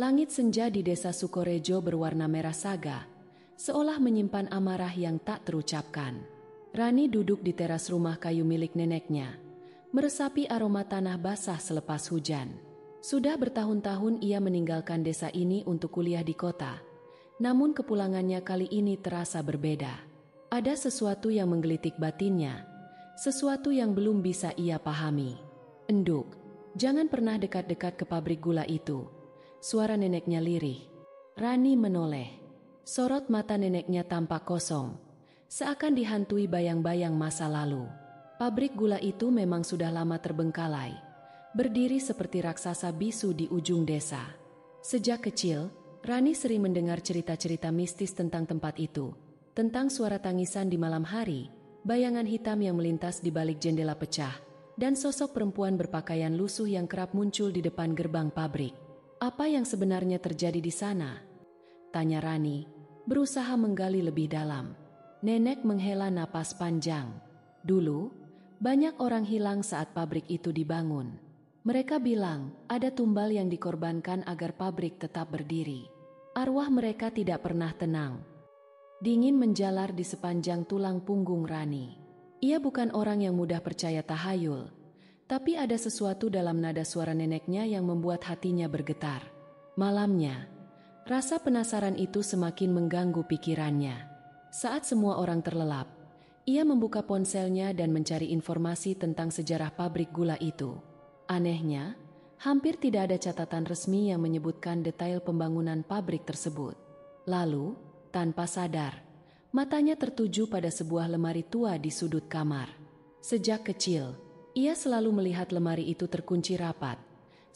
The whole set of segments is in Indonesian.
Langit senja di desa Sukorejo berwarna merah saga, seolah menyimpan amarah yang tak terucapkan. Rani duduk di teras rumah kayu milik neneknya, meresapi aroma tanah basah selepas hujan. Sudah bertahun-tahun ia meninggalkan desa ini untuk kuliah di kota, namun kepulangannya kali ini terasa berbeda. Ada sesuatu yang menggelitik batinnya, sesuatu yang belum bisa ia pahami. "Enduk, jangan pernah dekat-dekat ke pabrik gula itu," suara neneknya lirih. Rani menoleh. Sorot mata neneknya tampak kosong, seakan dihantui bayang-bayang masa lalu. Pabrik gula itu memang sudah lama terbengkalai, berdiri seperti raksasa bisu di ujung desa. Sejak kecil, Rani sering mendengar cerita-cerita mistis tentang tempat itu, tentang suara tangisan di malam hari, bayangan hitam yang melintas di balik jendela pecah, dan sosok perempuan berpakaian lusuh yang kerap muncul di depan gerbang pabrik. "Apa yang sebenarnya terjadi di sana?" tanya Rani, berusaha menggali lebih dalam. Nenek menghela napas panjang. "Dulu, banyak orang hilang saat pabrik itu dibangun. Mereka bilang ada tumbal yang dikorbankan agar pabrik tetap berdiri. Arwah mereka tidak pernah tenang." Dingin menjalar di sepanjang tulang punggung Rani. Ia bukan orang yang mudah percaya tahayul, tapi ada sesuatu dalam nada suara neneknya yang membuat hatinya bergetar. Malamnya, rasa penasaran itu semakin mengganggu pikirannya. Saat semua orang terlelap, ia membuka ponselnya dan mencari informasi tentang sejarah pabrik gula itu. Anehnya, hampir tidak ada catatan resmi yang menyebutkan detail pembangunan pabrik tersebut. Lalu, tanpa sadar, matanya tertuju pada sebuah lemari tua di sudut kamar. Sejak kecil, ia selalu melihat lemari itu terkunci rapat,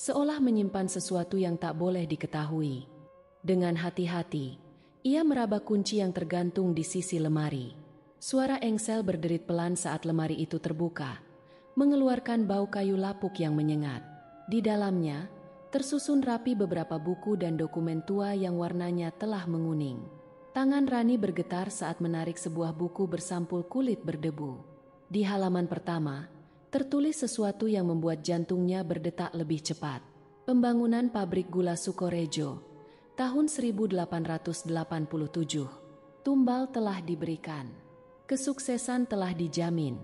seolah menyimpan sesuatu yang tak boleh diketahui. Dengan hati-hati, ia meraba kunci yang tergantung di sisi lemari. Suara engsel berderit pelan saat lemari itu terbuka, mengeluarkan bau kayu lapuk yang menyengat. Di dalamnya, tersusun rapi beberapa buku dan dokumen tua yang warnanya telah menguning. Tangan Rani bergetar saat menarik sebuah buku bersampul kulit berdebu. Di halaman pertama, tertulis sesuatu yang membuat jantungnya berdetak lebih cepat. Pembangunan pabrik gula Sukorejo, tahun 1887. Tumbal telah diberikan. Kesuksesan telah dijamin.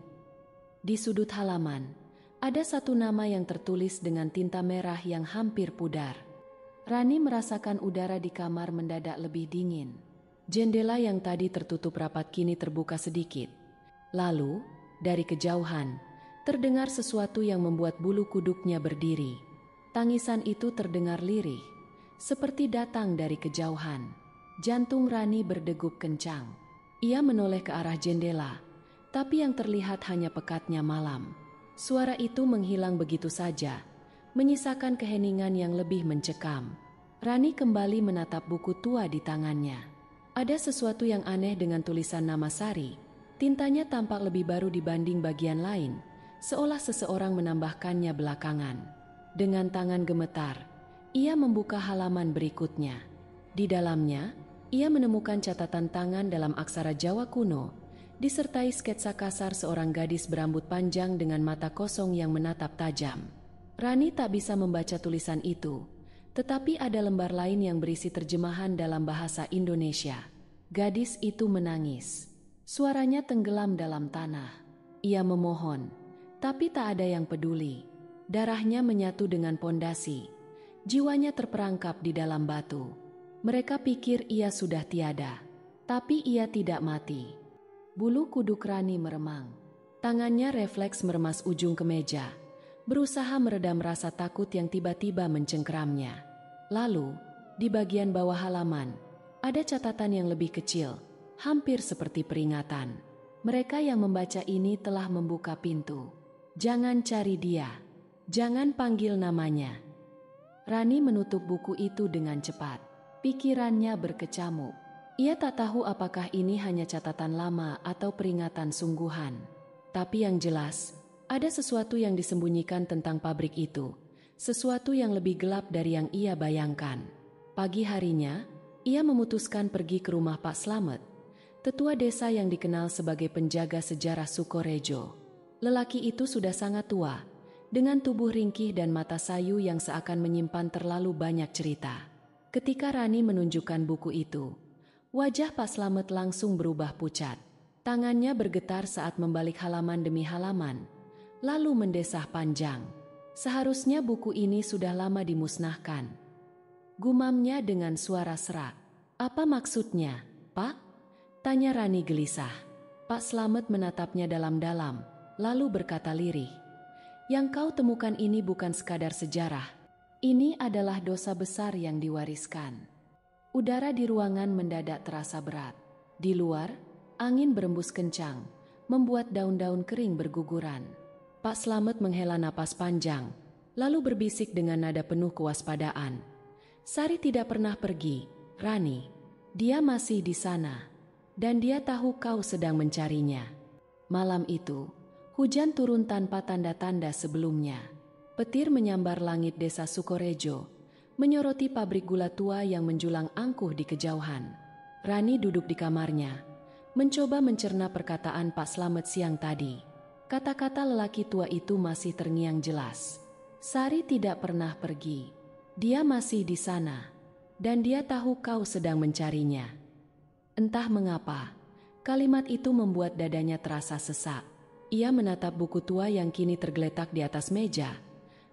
Di sudut halaman, ada satu nama yang tertulis dengan tinta merah yang hampir pudar. Rani merasakan udara di kamar mendadak lebih dingin. Jendela yang tadi tertutup rapat kini terbuka sedikit. Lalu, dari kejauhan, terdengar sesuatu yang membuat bulu kuduknya berdiri. Tangisan itu terdengar lirih, seperti datang dari kejauhan. Jantung Rani berdegup kencang. Ia menoleh ke arah jendela, tapi yang terlihat hanya pekatnya malam. Suara itu menghilang begitu saja, menyisakan keheningan yang lebih mencekam. Rani kembali menatap buku tua di tangannya. Ada sesuatu yang aneh dengan tulisan nama Sari. Tintanya tampak lebih baru dibanding bagian lain, seolah seseorang menambahkannya belakangan. Dengan tangan gemetar, ia membuka halaman berikutnya. Di dalamnya, ia menemukan catatan tangan dalam aksara Jawa kuno, disertai sketsa kasar seorang gadis berambut panjang dengan mata kosong yang menatap tajam. Rani tak bisa membaca tulisan itu, tetapi ada lembar lain yang berisi terjemahan dalam bahasa Indonesia. Gadis itu menangis. Suaranya tenggelam dalam tanah. Ia memohon, tapi tak ada yang peduli. Darahnya menyatu dengan pondasi. Jiwanya terperangkap di dalam batu. Mereka pikir ia sudah tiada, tapi ia tidak mati. Bulu kuduk Rani meremang. Tangannya refleks meremas ujung kemeja, berusaha meredam rasa takut yang tiba-tiba mencengkeramnya. Lalu, di bagian bawah halaman, ada catatan yang lebih kecil, hampir seperti peringatan. Mereka yang membaca ini telah membuka pintu. Jangan cari dia. Jangan panggil namanya. Rani menutup buku itu dengan cepat. Pikirannya berkecamuk. Ia tak tahu apakah ini hanya catatan lama atau peringatan sungguhan. Tapi yang jelas, ada sesuatu yang disembunyikan tentang pabrik itu. Sesuatu yang lebih gelap dari yang ia bayangkan. Pagi harinya, ia memutuskan pergi ke rumah Pak Slamet, tetua desa yang dikenal sebagai penjaga sejarah Sukorejo. Lelaki itu sudah sangat tua, dengan tubuh ringkih dan mata sayu yang seakan menyimpan terlalu banyak cerita. Ketika Rani menunjukkan buku itu, wajah Pak Slamet langsung berubah pucat. Tangannya bergetar saat membalik halaman demi halaman, lalu mendesah panjang. Seharusnya buku ini sudah lama dimusnahkan. Gumamnya dengan suara serak. Apa maksudnya, Pak? Tanya Rani gelisah. Pak Slamet menatapnya dalam-dalam, lalu berkata lirih. Yang kau temukan ini bukan sekadar sejarah. Ini adalah dosa besar yang diwariskan. Udara di ruangan mendadak terasa berat. Di luar, angin berembus kencang, membuat daun-daun kering berguguran. Pak Slamet menghela napas panjang, lalu berbisik dengan nada penuh kewaspadaan. Sari tidak pernah pergi, Rani. Dia masih di sana, dan dia tahu kau sedang mencarinya. Malam itu, hujan turun tanpa tanda-tanda sebelumnya. Petir menyambar langit desa Sukorejo, menyoroti pabrik gula tua yang menjulang angkuh di kejauhan. Rani duduk di kamarnya, mencoba mencerna perkataan Pak Slamet siang tadi. Kata-kata lelaki tua itu masih terngiang jelas. Sari tidak pernah pergi. Dia masih di sana, dan dia tahu kau sedang mencarinya. Entah mengapa, kalimat itu membuat dadanya terasa sesak. Ia menatap buku tua yang kini tergeletak di atas meja,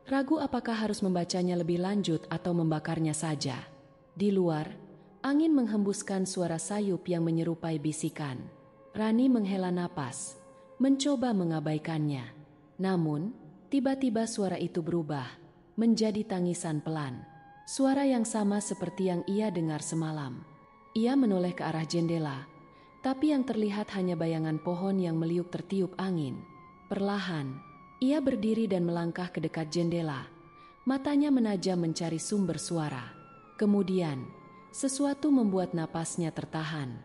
ragu apakah harus membacanya lebih lanjut atau membakarnya saja. Di luar, angin menghembuskan suara sayup yang menyerupai bisikan. Rani menghela napas, mencoba mengabaikannya. Namun, tiba-tiba suara itu berubah, menjadi tangisan pelan. Suara yang sama seperti yang ia dengar semalam. Ia menoleh ke arah jendela, tapi yang terlihat hanya bayangan pohon yang meliuk tertiup angin. Perlahan, ia berdiri dan melangkah ke dekat jendela. Matanya menajam mencari sumber suara. Kemudian, sesuatu membuat napasnya tertahan.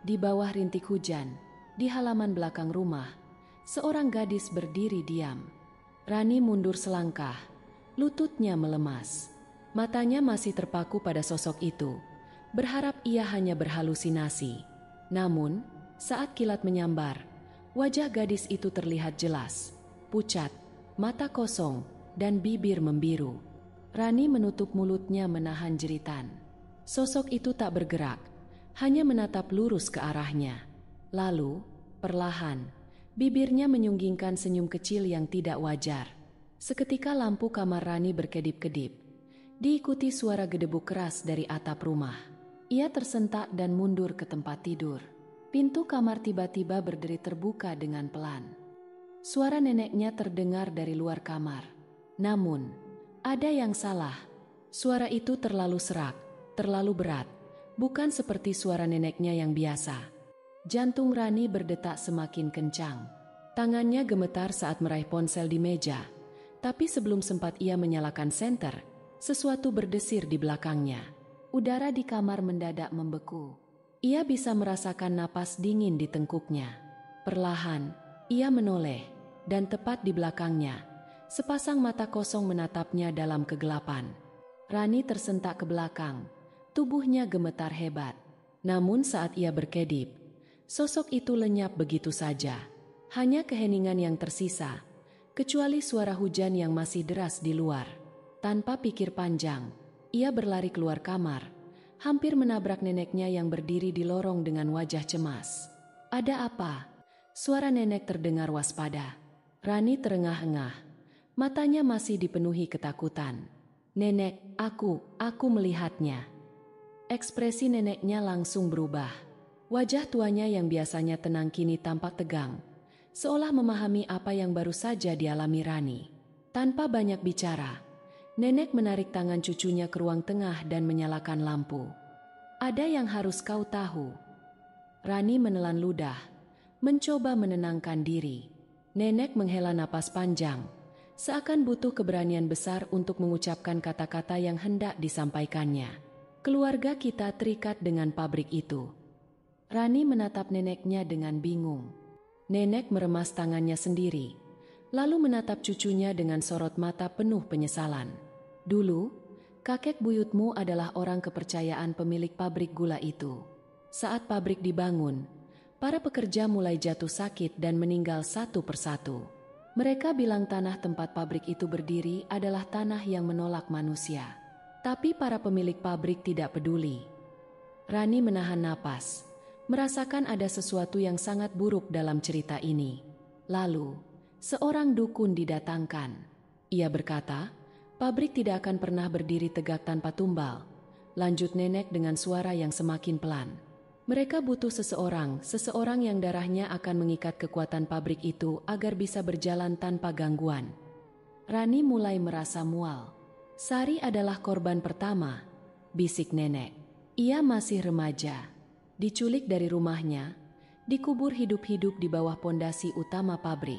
Di bawah rintik hujan, di halaman belakang rumah, seorang gadis berdiri diam. Rani mundur selangkah, lututnya melemas. Matanya masih terpaku pada sosok itu, berharap ia hanya berhalusinasi. Namun, saat kilat menyambar, wajah gadis itu terlihat jelas. Pucat, mata kosong, dan bibir membiru. Rani menutup mulutnya menahan jeritan. Sosok itu tak bergerak, hanya menatap lurus ke arahnya. Lalu, perlahan, bibirnya menyunggingkan senyum kecil yang tidak wajar. Seketika lampu kamar Rani berkedip-kedip, diikuti suara gedebuk keras dari atap rumah. Ia tersentak dan mundur ke tempat tidur. Pintu kamar tiba-tiba berderi terbuka dengan pelan. Suara neneknya terdengar dari luar kamar. Namun, ada yang salah. Suara itu terlalu serak, terlalu berat, bukan seperti suara neneknya yang biasa. Jantung Rani berdetak semakin kencang. Tangannya gemetar saat meraih ponsel di meja, tapi sebelum sempat ia menyalakan senter, sesuatu berdesir di belakangnya. Udara di kamar mendadak membeku. Ia bisa merasakan napas dingin di tengkuknya. Perlahan, ia menoleh. Dan tepat di belakangnya, sepasang mata kosong menatapnya dalam kegelapan. Rani tersentak ke belakang, tubuhnya gemetar hebat. Namun saat ia berkedip, sosok itu lenyap begitu saja. Hanya keheningan yang tersisa, kecuali suara hujan yang masih deras di luar. Tanpa pikir panjang, ia berlari keluar kamar, hampir menabrak neneknya yang berdiri di lorong dengan wajah cemas. "Ada apa?" Suara nenek terdengar waspada. Rani terengah-engah, matanya masih dipenuhi ketakutan. "Nenek, aku melihatnya." Ekspresi neneknya langsung berubah. Wajah tuanya yang biasanya tenang kini tampak tegang, seolah memahami apa yang baru saja dialami Rani. Tanpa banyak bicara, nenek menarik tangan cucunya ke ruang tengah dan menyalakan lampu. "Ada yang harus kau tahu." Rani menelan ludah, mencoba menenangkan diri. Nenek menghela napas panjang, seakan butuh keberanian besar untuk mengucapkan kata-kata yang hendak disampaikannya. "Keluarga kita terikat dengan pabrik itu." Rani menatap neneknya dengan bingung. Nenek meremas tangannya sendiri, lalu menatap cucunya dengan sorot mata penuh penyesalan. "Dulu, kakek buyutmu adalah orang kepercayaan pemilik pabrik gula itu. Saat pabrik dibangun, para pekerja mulai jatuh sakit dan meninggal satu persatu. Mereka bilang tanah tempat pabrik itu berdiri adalah tanah yang menolak manusia. Tapi para pemilik pabrik tidak peduli. Rani menahan napas, merasakan ada sesuatu yang sangat buruk dalam cerita ini. Lalu, seorang dukun didatangkan. Ia berkata, pabrik tidak akan pernah berdiri tegak tanpa tumbal. Lanjut nenek dengan suara yang semakin pelan. Mereka butuh seseorang yang darahnya akan mengikat kekuatan pabrik itu agar bisa berjalan tanpa gangguan. Rani mulai merasa mual. Sari adalah korban pertama, bisik nenek. Ia masih remaja, diculik dari rumahnya, dikubur hidup-hidup di bawah pondasi utama pabrik.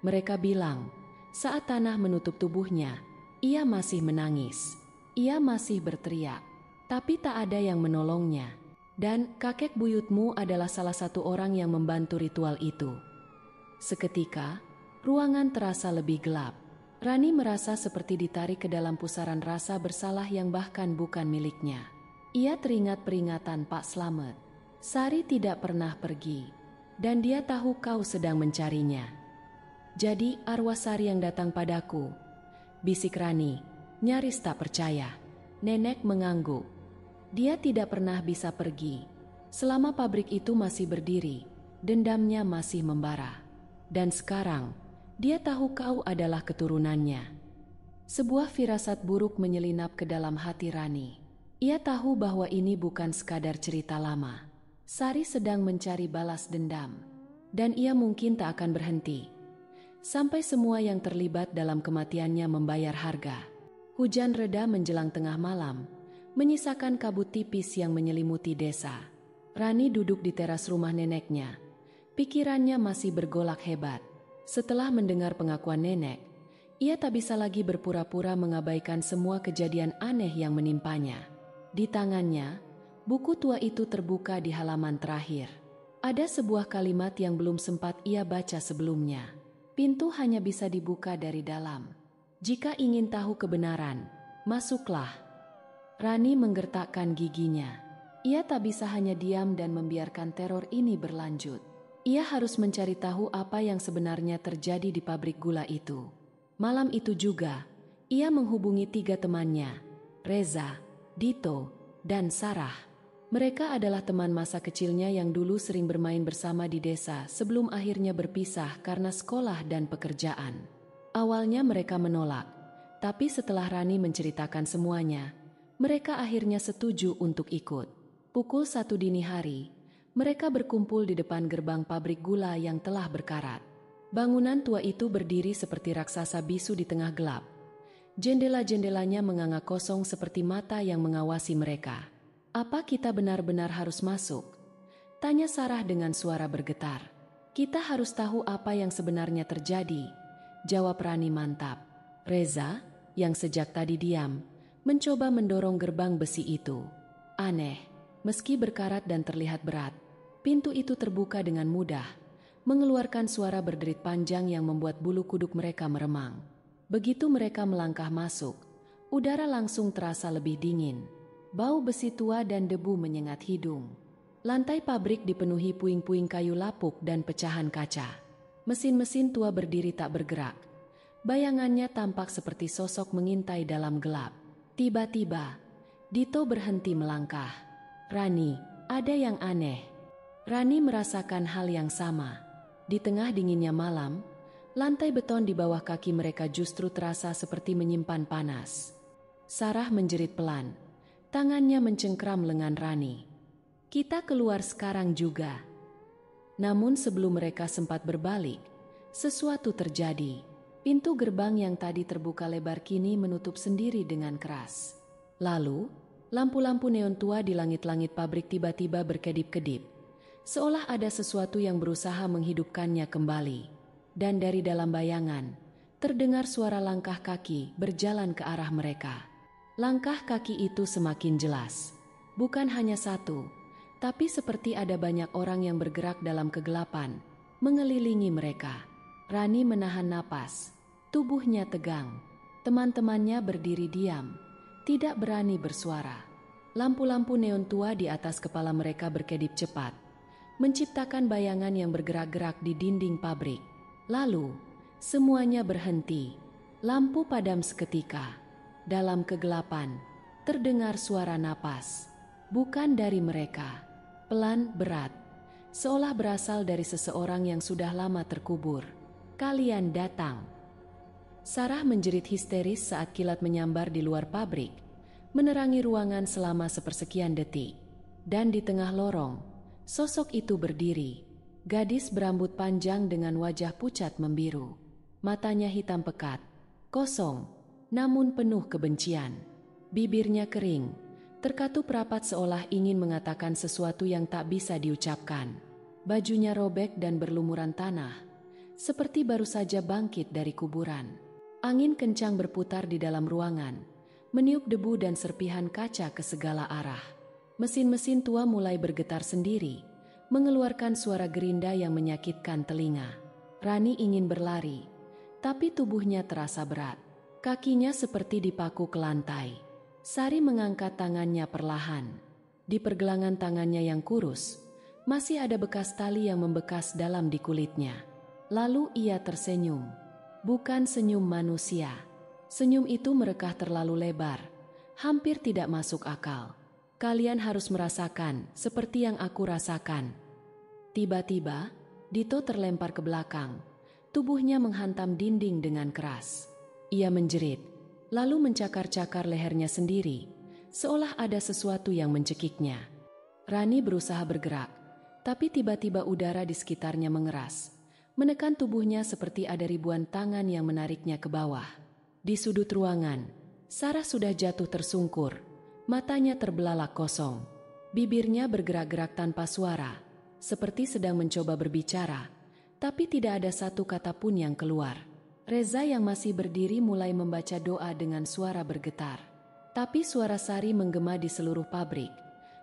Mereka bilang, saat tanah menutup tubuhnya, ia masih menangis. Ia masih berteriak, tapi tak ada yang menolongnya. Dan kakek buyutmu adalah salah satu orang yang membantu ritual itu. Seketika, ruangan terasa lebih gelap. Rani merasa seperti ditarik ke dalam pusaran rasa bersalah yang bahkan bukan miliknya. Ia teringat peringatan Pak Slamet. Sari tidak pernah pergi, dan dia tahu kau sedang mencarinya. Jadi arwah Sari yang datang padaku, bisik Rani, nyaris tak percaya. Nenek mengangguk. Dia tidak pernah bisa pergi. Selama pabrik itu masih berdiri, dendamnya masih membara. Dan sekarang, dia tahu kau adalah keturunannya. Sebuah firasat buruk menyelinap ke dalam hati Rani. Ia tahu bahwa ini bukan sekadar cerita lama. Sari sedang mencari balas dendam. Dan ia mungkin tak akan berhenti sampai semua yang terlibat dalam kematiannya membayar harga. Hujan reda menjelang tengah malam, menyisakan kabut tipis yang menyelimuti desa. Rani duduk di teras rumah neneknya. Pikirannya masih bergolak hebat. Setelah mendengar pengakuan nenek, ia tak bisa lagi berpura-pura mengabaikan semua kejadian aneh yang menimpanya. Di tangannya, buku tua itu terbuka di halaman terakhir. Ada sebuah kalimat yang belum sempat ia baca sebelumnya. Pintu hanya bisa dibuka dari dalam. Jika ingin tahu kebenaran, masuklah. Rani menggertakkan giginya. Ia tak bisa hanya diam dan membiarkan teror ini berlanjut. Ia harus mencari tahu apa yang sebenarnya terjadi di pabrik gula itu. Malam itu juga, ia menghubungi 3 temannya, Reza, Dito, dan Sarah. Mereka adalah teman masa kecilnya yang dulu sering bermain bersama di desa sebelum akhirnya berpisah karena sekolah dan pekerjaan. Awalnya mereka menolak, tapi setelah Rani menceritakan semuanya, mereka akhirnya setuju untuk ikut. Pukul 1 dini hari, mereka berkumpul di depan gerbang pabrik gula yang telah berkarat. Bangunan tua itu berdiri seperti raksasa bisu di tengah gelap. Jendela-jendelanya menganga kosong seperti mata yang mengawasi mereka. Apa kita benar-benar harus masuk? Tanya Sarah dengan suara bergetar. Kita harus tahu apa yang sebenarnya terjadi, jawab Rani mantap. Reza, yang sejak tadi diam, mencoba mendorong gerbang besi itu. Aneh, meski berkarat dan terlihat berat, pintu itu terbuka dengan mudah, mengeluarkan suara berderit panjang yang membuat bulu kuduk mereka meremang. Begitu mereka melangkah masuk, udara langsung terasa lebih dingin. Bau besi tua dan debu menyengat hidung. Lantai pabrik dipenuhi puing-puing kayu lapuk dan pecahan kaca. Mesin-mesin tua berdiri tak bergerak. Bayangannya tampak seperti sosok mengintai dalam gelap. Tiba-tiba, Dito berhenti melangkah. Rani, ada yang aneh. Rani merasakan hal yang sama. Di tengah dinginnya malam, lantai beton di bawah kaki mereka justru terasa seperti menyimpan panas. Sarah menjerit pelan. Tangannya mencengkram lengan Rani. Kita keluar sekarang juga. Namun sebelum mereka sempat berbalik, sesuatu terjadi. Pintu gerbang yang tadi terbuka lebar kini menutup sendiri dengan keras. Lalu, lampu-lampu neon tua di langit-langit pabrik tiba-tiba berkedip-kedip. Seolah ada sesuatu yang berusaha menghidupkannya kembali. Dan dari dalam bayangan, terdengar suara langkah kaki berjalan ke arah mereka. Langkah kaki itu semakin jelas. Bukan hanya satu, tapi seperti ada banyak orang yang bergerak dalam kegelapan, mengelilingi mereka. Rani menahan napas, tubuhnya tegang. Teman-temannya berdiri diam, tidak berani bersuara. Lampu-lampu neon tua di atas kepala mereka berkedip cepat, menciptakan bayangan yang bergerak-gerak di dinding pabrik. Lalu, semuanya berhenti. Lampu padam seketika. Dalam kegelapan, terdengar suara napas. Bukan dari mereka. Pelan, berat. Seolah berasal dari seseorang yang sudah lama terkubur. Kalian datang. Sarah menjerit histeris saat kilat menyambar di luar pabrik, menerangi ruangan selama sepersekian detik. Dan di tengah lorong, sosok itu berdiri. Gadis berambut panjang dengan wajah pucat membiru. Matanya hitam pekat, kosong, namun penuh kebencian. Bibirnya kering, terkatup rapat seolah ingin mengatakan sesuatu yang tak bisa diucapkan. Bajunya robek dan berlumuran tanah, seperti baru saja bangkit dari kuburan. Angin kencang berputar di dalam ruangan, meniup debu dan serpihan kaca ke segala arah. Mesin-mesin tua mulai bergetar sendiri, mengeluarkan suara gerinda yang menyakitkan telinga. Rani ingin berlari, tapi tubuhnya terasa berat. Kakinya seperti dipaku ke lantai. Sari mengangkat tangannya perlahan. Di pergelangan tangannya yang kurus, masih ada bekas tali yang membekas dalam di kulitnya. Lalu ia tersenyum. Bukan senyum manusia. Senyum itu merekah terlalu lebar, hampir tidak masuk akal. Kalian harus merasakan seperti yang aku rasakan. Tiba-tiba, Dito terlempar ke belakang. Tubuhnya menghantam dinding dengan keras. Ia menjerit, lalu mencakar-cakar lehernya sendiri, seolah ada sesuatu yang mencekiknya. Rani berusaha bergerak, tapi tiba-tiba udara di sekitarnya mengeras, menekan tubuhnya seperti ada ribuan tangan yang menariknya ke bawah. Di sudut ruangan, Sarah sudah jatuh tersungkur, matanya terbelalak kosong. Bibirnya bergerak-gerak tanpa suara, seperti sedang mencoba berbicara, tapi tidak ada satu kata pun yang keluar. Reza yang masih berdiri mulai membaca doa dengan suara bergetar. Tapi suara Sari menggema di seluruh pabrik,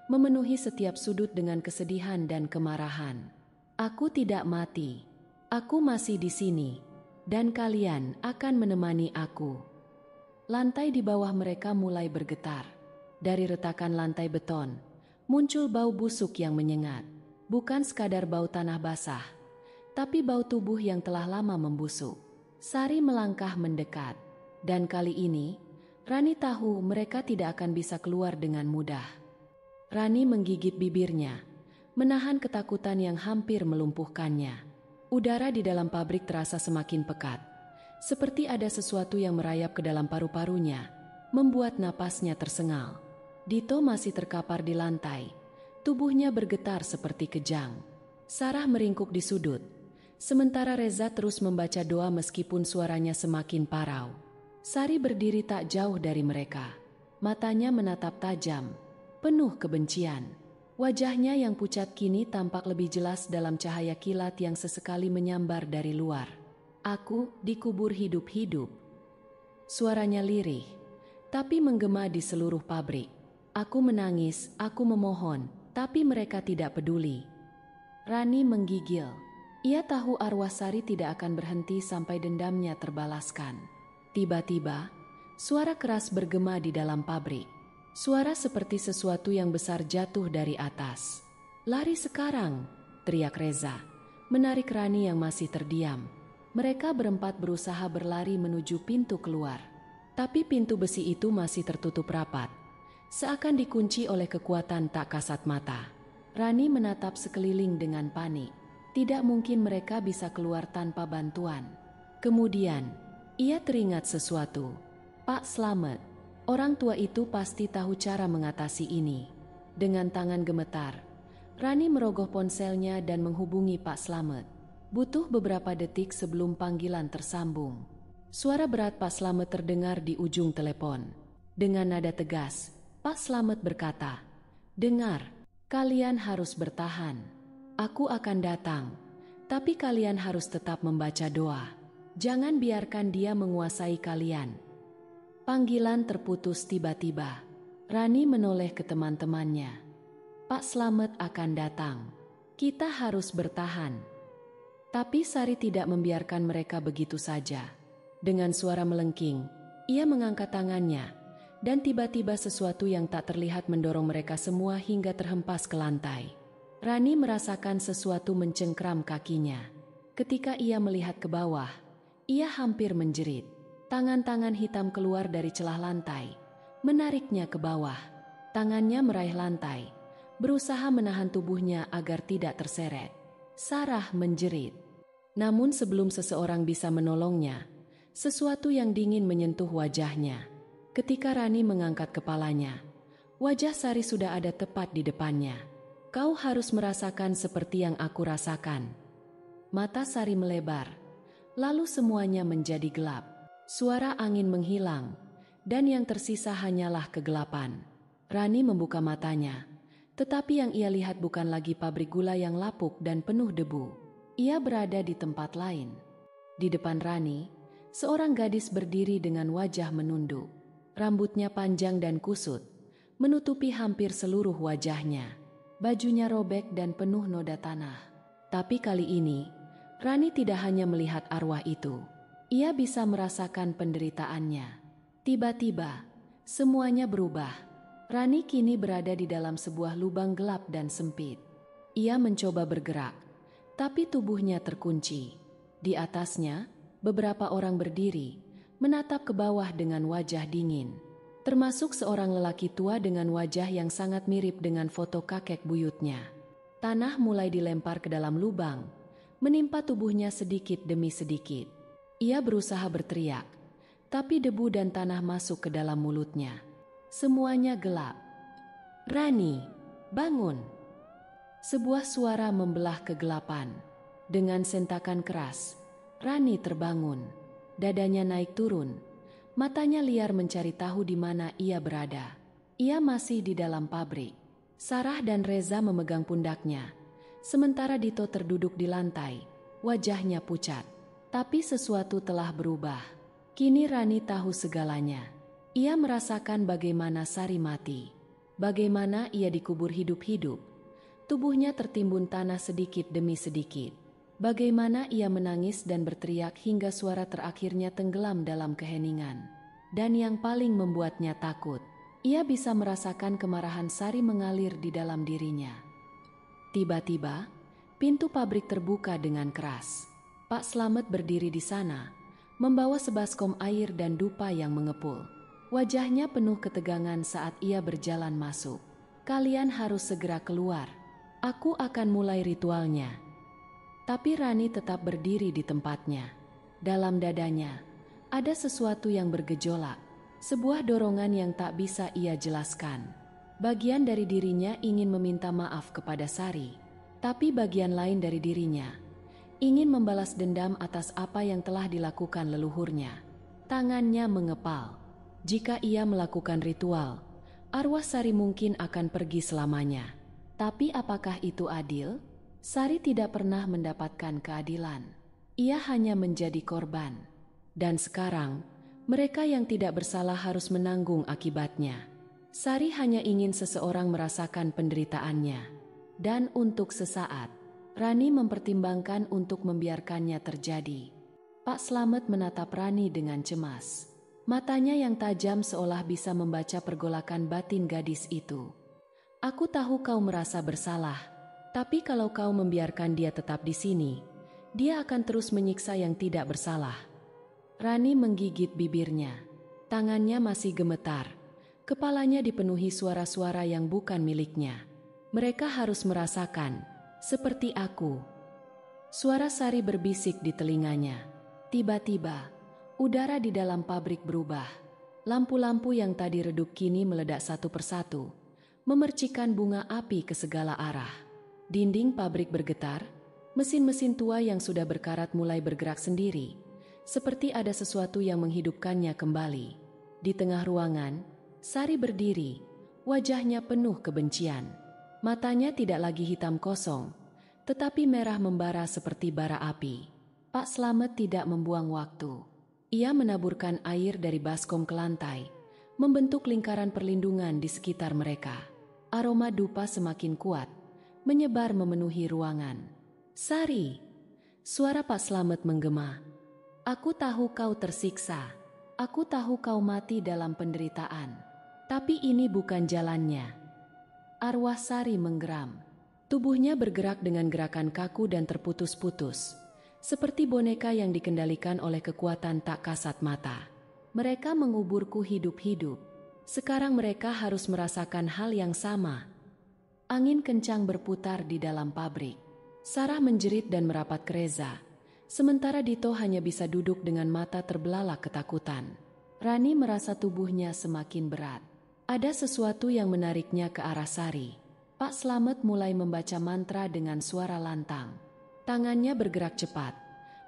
memenuhi setiap sudut dengan kesedihan dan kemarahan. Aku tidak mati. Aku masih di sini. Dan kalian akan menemani aku. Lantai di bawah mereka mulai bergetar. Dari retakan lantai beton, muncul bau busuk yang menyengat. Bukan sekadar bau tanah basah, tapi bau tubuh yang telah lama membusuk. Sari melangkah mendekat, dan kali ini, Rani tahu mereka tidak akan bisa keluar dengan mudah. Rani menggigit bibirnya, menahan ketakutan yang hampir melumpuhkannya. Udara di dalam pabrik terasa semakin pekat, seperti ada sesuatu yang merayap ke dalam paru-parunya, membuat napasnya tersengal. Dito masih terkapar di lantai, tubuhnya bergetar seperti kejang. Sarah meringkuk di sudut, sementara Reza terus membaca doa meskipun suaranya semakin parau. Sari berdiri tak jauh dari mereka. Matanya menatap tajam, penuh kebencian. Wajahnya yang pucat kini tampak lebih jelas dalam cahaya kilat yang sesekali menyambar dari luar. Aku dikubur hidup-hidup. Suaranya lirih, tapi menggema di seluruh pabrik. Aku menangis, aku memohon, tapi mereka tidak peduli. Rani menggigil. Ia tahu arwah Sari tidak akan berhenti sampai dendamnya terbalaskan. Tiba-tiba, suara keras bergema di dalam pabrik. Suara seperti sesuatu yang besar jatuh dari atas. Lari sekarang, teriak Reza, menarik Rani yang masih terdiam. Mereka berempat berusaha berlari menuju pintu keluar. Tapi pintu besi itu masih tertutup rapat, seakan dikunci oleh kekuatan tak kasat mata. Rani menatap sekeliling dengan panik. Tidak mungkin mereka bisa keluar tanpa bantuan. Kemudian, ia teringat sesuatu. Pak Slamet, orang tua itu pasti tahu cara mengatasi ini. Dengan tangan gemetar, Rani merogoh ponselnya dan menghubungi Pak Slamet. Butuh beberapa detik sebelum panggilan tersambung. Suara berat Pak Slamet terdengar di ujung telepon. Dengan nada tegas, Pak Slamet berkata, "Dengar, kalian harus bertahan. Aku akan datang, tapi kalian harus tetap membaca doa. Jangan biarkan dia menguasai kalian." Panggilan terputus tiba-tiba. Rani menoleh ke teman-temannya. "Pak Slamet akan datang. Kita harus bertahan." Tapi Sari tidak membiarkan mereka begitu saja. Dengan suara melengking, ia mengangkat tangannya, dan tiba-tiba sesuatu yang tak terlihat mendorong mereka semua hingga terhempas ke lantai. Rani merasakan sesuatu mencengkram kakinya. Ketika ia melihat ke bawah, ia hampir menjerit. Tangan-tangan hitam keluar dari celah lantai, menariknya ke bawah. Tangannya meraih lantai, berusaha menahan tubuhnya agar tidak terseret. Sarah menjerit. Namun sebelum seseorang bisa menolongnya, sesuatu yang dingin menyentuh wajahnya. Ketika Rani mengangkat kepalanya, wajah Sari sudah ada tepat di depannya. Kau harus merasakan seperti yang aku rasakan. Mata Sari melebar, lalu semuanya menjadi gelap. Suara angin menghilang, dan yang tersisa hanyalah kegelapan. Rani membuka matanya, tetapi yang ia lihat bukan lagi pabrik gula yang lapuk dan penuh debu. Ia berada di tempat lain. Di depan Rani, seorang gadis berdiri dengan wajah menunduk. Rambutnya panjang dan kusut, menutupi hampir seluruh wajahnya. Bajunya robek dan penuh noda tanah. Tapi kali ini, Rani tidak hanya melihat arwah itu. Ia bisa merasakan penderitaannya. Tiba-tiba, semuanya berubah. Rani kini berada di dalam sebuah lubang gelap dan sempit. Ia mencoba bergerak, tapi tubuhnya terkunci. Di atasnya, beberapa orang berdiri, menatap ke bawah dengan wajah dingin. Termasuk seorang lelaki tua dengan wajah yang sangat mirip dengan foto kakek buyutnya. Tanah mulai dilempar ke dalam lubang, menimpa tubuhnya sedikit demi sedikit. Ia berusaha berteriak, tapi debu dan tanah masuk ke dalam mulutnya. Semuanya gelap. "Rani, bangun!" Sebuah suara membelah kegelapan. Dengan sentakan keras, Rani terbangun. Dadanya naik turun, matanya liar mencari tahu di mana ia berada. Ia masih di dalam pabrik. Sarah dan Reza memegang pundaknya, sementara Dito terduduk di lantai, wajahnya pucat. Tapi sesuatu telah berubah. Kini Rani tahu segalanya. Ia merasakan bagaimana Sari mati, bagaimana ia dikubur hidup-hidup. Tubuhnya tertimbun tanah sedikit demi sedikit. Bagaimana ia menangis dan berteriak hingga suara terakhirnya tenggelam dalam keheningan. Dan yang paling membuatnya takut, ia bisa merasakan kemarahan Sari mengalir di dalam dirinya. Tiba-tiba, pintu pabrik terbuka dengan keras. Pak Slamet berdiri di sana, membawa sebaskom air dan dupa yang mengepul. Wajahnya penuh ketegangan saat ia berjalan masuk. "Kalian harus segera keluar. Aku akan mulai ritualnya." Tapi Rani tetap berdiri di tempatnya. Dalam dadanya, ada sesuatu yang bergejolak, sebuah dorongan yang tak bisa ia jelaskan. Bagian dari dirinya ingin meminta maaf kepada Sari, tapi bagian lain dari dirinya ingin membalas dendam atas apa yang telah dilakukan leluhurnya. Tangannya mengepal. Jika ia melakukan ritual, arwah Sari mungkin akan pergi selamanya. Tapi apakah itu adil? Sari tidak pernah mendapatkan keadilan. Ia hanya menjadi korban. Dan sekarang, mereka yang tidak bersalah harus menanggung akibatnya. Sari hanya ingin seseorang merasakan penderitaannya. Dan untuk sesaat, Rani mempertimbangkan untuk membiarkannya terjadi. Pak Slamet menatap Rani dengan cemas. Matanya yang tajam seolah bisa membaca pergolakan batin gadis itu. "Aku tahu kau merasa bersalah. Tapi kalau kau membiarkan dia tetap di sini, dia akan terus menyiksa yang tidak bersalah." Rani menggigit bibirnya. Tangannya masih gemetar. Kepalanya dipenuhi suara-suara yang bukan miliknya. "Mereka harus merasakan, seperti aku." Suara Sari berbisik di telinganya. Tiba-tiba, udara di dalam pabrik berubah. Lampu-lampu yang tadi redup kini meledak satu persatu, memercikan bunga api ke segala arah. Dinding pabrik bergetar, mesin-mesin tua yang sudah berkarat mulai bergerak sendiri, seperti ada sesuatu yang menghidupkannya kembali. Di tengah ruangan, Sari berdiri, wajahnya penuh kebencian. Matanya tidak lagi hitam kosong, tetapi merah membara seperti bara api. Pak Slamet tidak membuang waktu. Ia menaburkan air dari baskom ke lantai, membentuk lingkaran perlindungan di sekitar mereka. Aroma dupa semakin kuat, menyebar memenuhi ruangan. "Sari!" Suara Pak Slamet menggema. "Aku tahu kau tersiksa. Aku tahu kau mati dalam penderitaan. Tapi ini bukan jalannya." Arwah Sari menggeram. Tubuhnya bergerak dengan gerakan kaku dan terputus-putus, seperti boneka yang dikendalikan oleh kekuatan tak kasat mata. "Mereka menguburku hidup-hidup. Sekarang mereka harus merasakan hal yang sama. Angin kencang berputar di dalam pabrik. Sarah menjerit dan merapat ke Reza. Sementara Dito hanya bisa duduk dengan mata terbelalak ketakutan. Rani merasa tubuhnya semakin berat. Ada sesuatu yang menariknya ke arah Sari. Pak Slamet mulai membaca mantra dengan suara lantang. Tangannya bergerak cepat,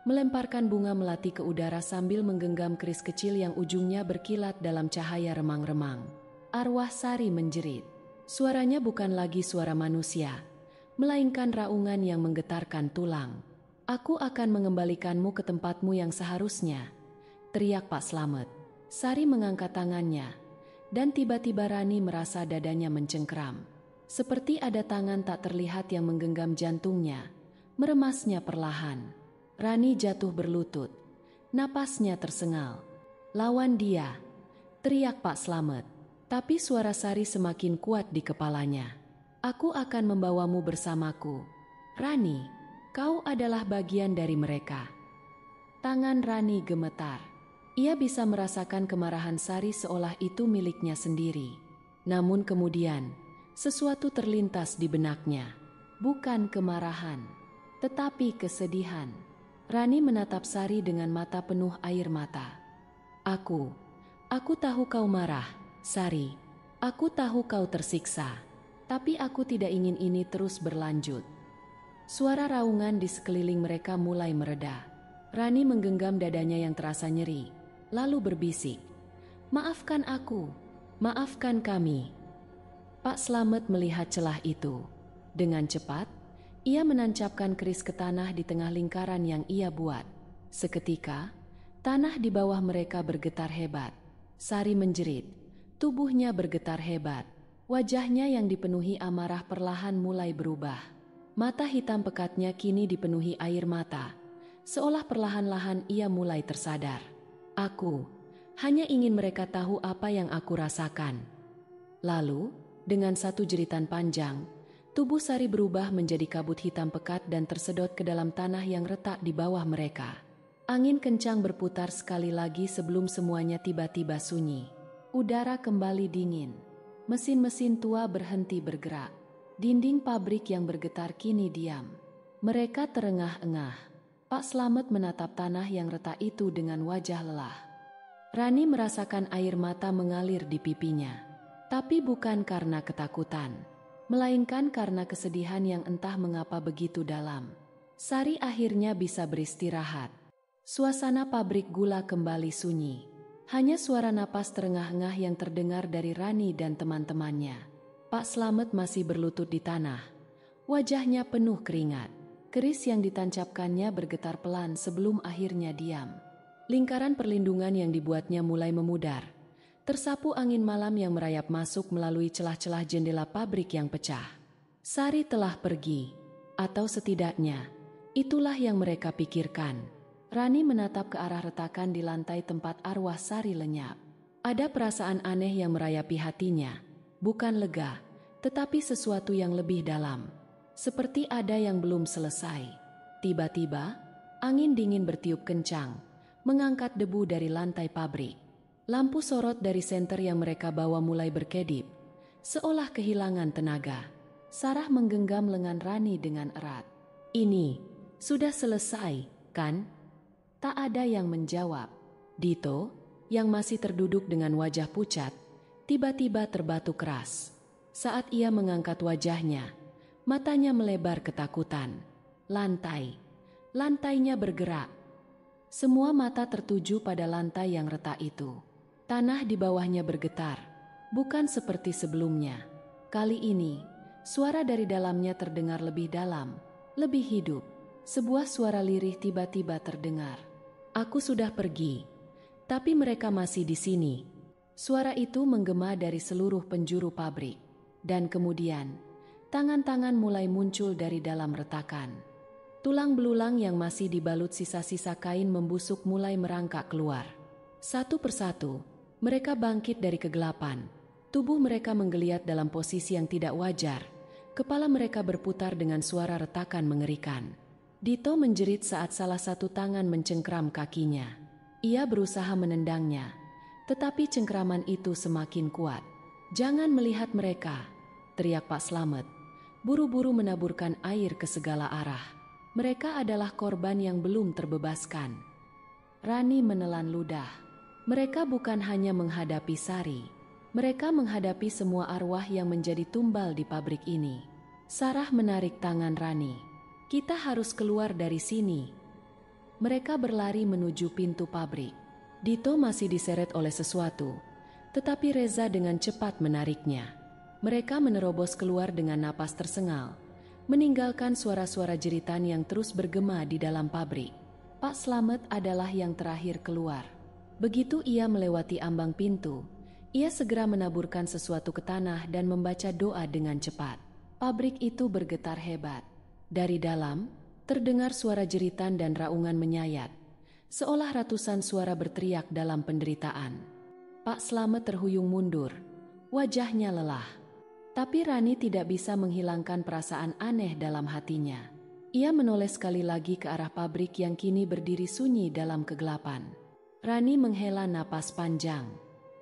melemparkan bunga melati ke udara sambil menggenggam keris kecil yang ujungnya berkilat dalam cahaya remang-remang. Arwah Sari menjerit. Suaranya bukan lagi suara manusia, melainkan raungan yang menggetarkan tulang. "Aku akan mengembalikanmu ke tempatmu yang seharusnya," teriak Pak Slamet. Sari mengangkat tangannya, dan tiba-tiba Rani merasa dadanya mencengkeram. Seperti ada tangan tak terlihat yang menggenggam jantungnya, meremasnya perlahan. Rani jatuh berlutut, napasnya tersengal. "Lawan dia," teriak Pak Slamet. Tapi suara Sari semakin kuat di kepalanya. "Aku akan membawamu bersamaku. Rani, kau adalah bagian dari mereka." Tangan Rani gemetar. Ia bisa merasakan kemarahan Sari seolah itu miliknya sendiri. Namun kemudian, sesuatu terlintas di benaknya. Bukan kemarahan, tetapi kesedihan. Rani menatap Sari dengan mata penuh air mata. Aku tahu kau marah, Sari. Aku tahu kau tersiksa. Tapi aku tidak ingin ini terus berlanjut." Suara raungan di sekeliling mereka mulai mereda. Rani menggenggam dadanya yang terasa nyeri, lalu berbisik, "Maafkan aku, maafkan kami." Pak Slamet melihat celah itu. Dengan cepat, ia menancapkan keris ke tanah di tengah lingkaran yang ia buat. Seketika, tanah di bawah mereka bergetar hebat. Sari menjerit, tubuhnya bergetar hebat. Wajahnya yang dipenuhi amarah perlahan mulai berubah. Mata hitam pekatnya kini dipenuhi air mata, seolah perlahan-lahan ia mulai tersadar. "Aku hanya ingin mereka tahu apa yang aku rasakan." Lalu, dengan satu jeritan panjang, tubuh Sari berubah menjadi kabut hitam pekat dan tersedot ke dalam tanah yang retak di bawah mereka. Angin kencang berputar sekali lagi sebelum semuanya tiba-tiba sunyi. Udara kembali dingin. Mesin-mesin tua berhenti bergerak. Dinding pabrik yang bergetar kini diam. Mereka terengah-engah. Pak Slamet menatap tanah yang retak itu dengan wajah lelah. Rani merasakan air mata mengalir di pipinya. Tapi bukan karena ketakutan, melainkan karena kesedihan yang entah mengapa begitu dalam. Sari akhirnya bisa beristirahat. Suasana pabrik gula kembali sunyi. Hanya suara napas terengah-engah yang terdengar dari Rani dan teman-temannya. Pak Slamet masih berlutut di tanah. Wajahnya penuh keringat. Keris yang ditancapkannya bergetar pelan sebelum akhirnya diam. Lingkaran perlindungan yang dibuatnya mulai memudar. Tersapu angin malam yang merayap masuk melalui celah-celah jendela pabrik yang pecah. Sari telah pergi, atau setidaknya, itulah yang mereka pikirkan. Rani menatap ke arah retakan di lantai tempat arwah Sari lenyap. Ada perasaan aneh yang merayapi hatinya, bukan lega, tetapi sesuatu yang lebih dalam. Seperti ada yang belum selesai. Tiba-tiba, angin dingin bertiup kencang, mengangkat debu dari lantai pabrik. Lampu sorot dari senter yang mereka bawa mulai berkedip, seolah kehilangan tenaga. Sarah menggenggam lengan Rani dengan erat. "Ini sudah selesai, kan?" Tak ada yang menjawab. Dito, yang masih terduduk dengan wajah pucat, tiba-tiba terbatu keras. Saat ia mengangkat wajahnya, matanya melebar ketakutan. Lantainya bergerak. Semua mata tertuju pada lantai yang retak itu. Tanah di bawahnya bergetar, bukan seperti sebelumnya. Kali ini, suara dari dalamnya terdengar lebih dalam, lebih hidup. Sebuah suara lirih tiba-tiba terdengar. "Aku sudah pergi, tapi mereka masih di sini." Suara itu menggema dari seluruh penjuru pabrik. Dan kemudian, tangan-tangan mulai muncul dari dalam retakan. Tulang belulang yang masih dibalut sisa-sisa kain membusuk mulai merangkak keluar. Satu persatu, mereka bangkit dari kegelapan. Tubuh mereka menggeliat dalam posisi yang tidak wajar. Kepala mereka berputar dengan suara retakan mengerikan. Dito menjerit saat salah satu tangan mencengkram kakinya. Ia berusaha menendangnya, Tetapi cengkraman itu semakin kuat. "Jangan melihat mereka!" teriak Pak Slamet, buru-buru menaburkan air ke segala arah. "Mereka adalah korban yang belum terbebaskan." Rani menelan ludah. Mereka bukan hanya menghadapi Sari. Mereka menghadapi semua arwah yang menjadi tumbal di pabrik ini. Sarah menarik tangan Rani. "Kita harus keluar dari sini." Mereka berlari menuju pintu pabrik. Dito masih diseret oleh sesuatu, tetapi Reza dengan cepat menariknya. Mereka menerobos keluar dengan napas tersengal, meninggalkan suara-suara jeritan yang terus bergema di dalam pabrik. Pak Slamet adalah yang terakhir keluar. Begitu ia melewati ambang pintu, ia segera menaburkan sesuatu ke tanah dan membaca doa dengan cepat. Pabrik itu bergetar hebat. Dari dalam, terdengar suara jeritan dan raungan menyayat, seolah ratusan suara berteriak dalam penderitaan. Pak Slamet terhuyung mundur, wajahnya lelah. Tapi Rani tidak bisa menghilangkan perasaan aneh dalam hatinya. Ia menoleh sekali lagi ke arah pabrik yang kini berdiri sunyi dalam kegelapan. Rani menghela napas panjang.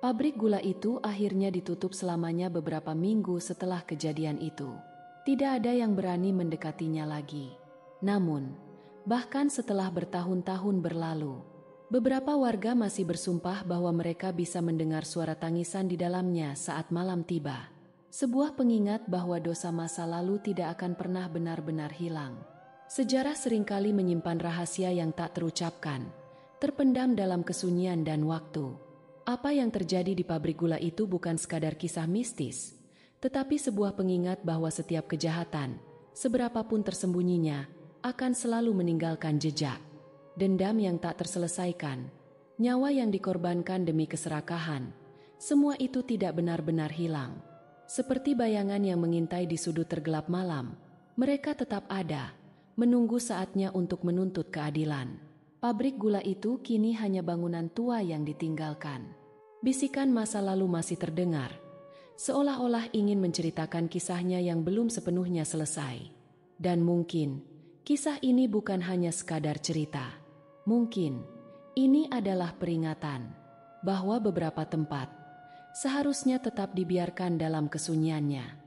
Pabrik gula itu akhirnya ditutup selamanya beberapa minggu setelah kejadian itu. Tidak ada yang berani mendekatinya lagi. Namun, bahkan setelah bertahun-tahun berlalu, beberapa warga masih bersumpah bahwa mereka bisa mendengar suara tangisan di dalamnya saat malam tiba. Sebuah pengingat bahwa dosa masa lalu tidak akan pernah benar-benar hilang. Sejarah seringkali menyimpan rahasia yang tak terucapkan, terpendam dalam kesunyian dan waktu. Apa yang terjadi di pabrik gula itu bukan sekadar kisah mistis, tetapi sebuah pengingat bahwa setiap kejahatan, seberapapun tersembunyinya, akan selalu meninggalkan jejak. Dendam yang tak terselesaikan, nyawa yang dikorbankan demi keserakahan, semua itu tidak benar-benar hilang. Seperti bayangan yang mengintai di sudut tergelap malam, mereka tetap ada, menunggu saatnya untuk menuntut keadilan. Pabrik gula itu kini hanya bangunan tua yang ditinggalkan. Bisikan masa lalu masih terdengar, seolah-olah ingin menceritakan kisahnya yang belum sepenuhnya selesai. Dan mungkin, kisah ini bukan hanya sekadar cerita. Mungkin, ini adalah peringatan bahwa beberapa tempat seharusnya tetap dibiarkan dalam kesunyiannya.